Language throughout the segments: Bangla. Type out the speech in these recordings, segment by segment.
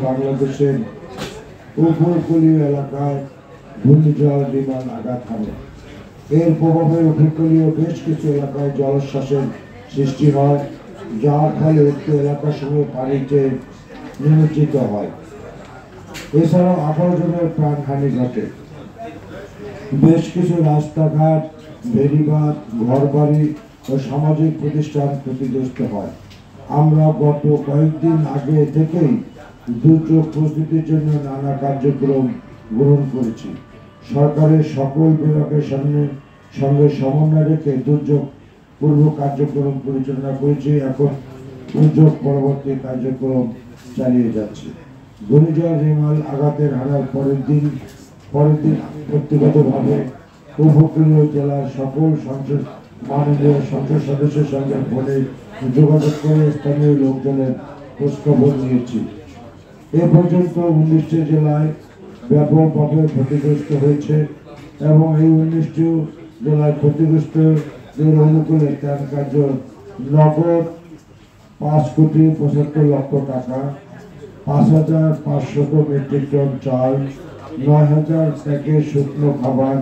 বাংলাদেশের উপকূলীয় এলাকায় ঘূর্ণিঝড় রিমাল আঘাত হানে। এর প্রভাবে উপকূলীয় বেশ কিছু এলাকায় জলোচ্ছ্বাসের সৃষ্টি হয়, যার ফলে উক্ত এলাকার সঙ্গে পানিতে নিমজ্জিত হয়। এছাড়াও আবর্জনার প্রাণহানি ঘটে। বেশ কিছু রাস্তাঘাট, বেড়িবাঁধ, ঘরবাড়ি ও সামাজিক প্রতিষ্ঠান ক্ষতিগ্রস্ত হয়। আমরা গত কয়েকদিন আগে থেকেই দুর্যোগ প্রস্তুতির জন্য নানা কার্যক্রম গ্রহণ করেছি। সরকারের সকল বিভাগের সঙ্গে সমন্বয় রেখে দুর্যোগ পূর্ব কার্যক্রম পরিচালনা করেছি। এখন দুর্যোগ পরবর্তী কার্যক্রম চালিয়ে যাচ্ছে। ঘূর্ণিঝড় রিমাল আঘাতের হানার পরের দিন ব্যক্তিগতভাবে উপকূলীয় জেলার সকল মাননীয় সংসদ সদস্যের সঙ্গে ফোনে যোগাযোগ করে স্থানীয় লোকজনের খোঁজখবর নিয়েছি। এ পর্যন্ত 19টি জেলায় ব্যাপকভাবে ক্ষতিগ্রস্ত হয়েছে এবং এই 19টি জেলায় ক্ষতিগ্রস্তদের অনুকূলে ত্রাণ কার্য নগদ 5,75,00,000 টাকা, 5,500 মেট্রিক টন চাল, 9,000 প্যাকেট শুকনো খাবার,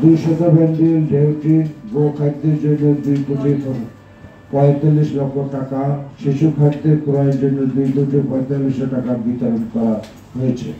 200 ব্যান্ডেল ডেউটিন, গোখাদ্যের জন্য 2,45,00,000 টাকা, শিশু খাদ্যের ক্রয়ের জন্য 2,45,00,000 টাকা বিতরণ করা হয়েছে।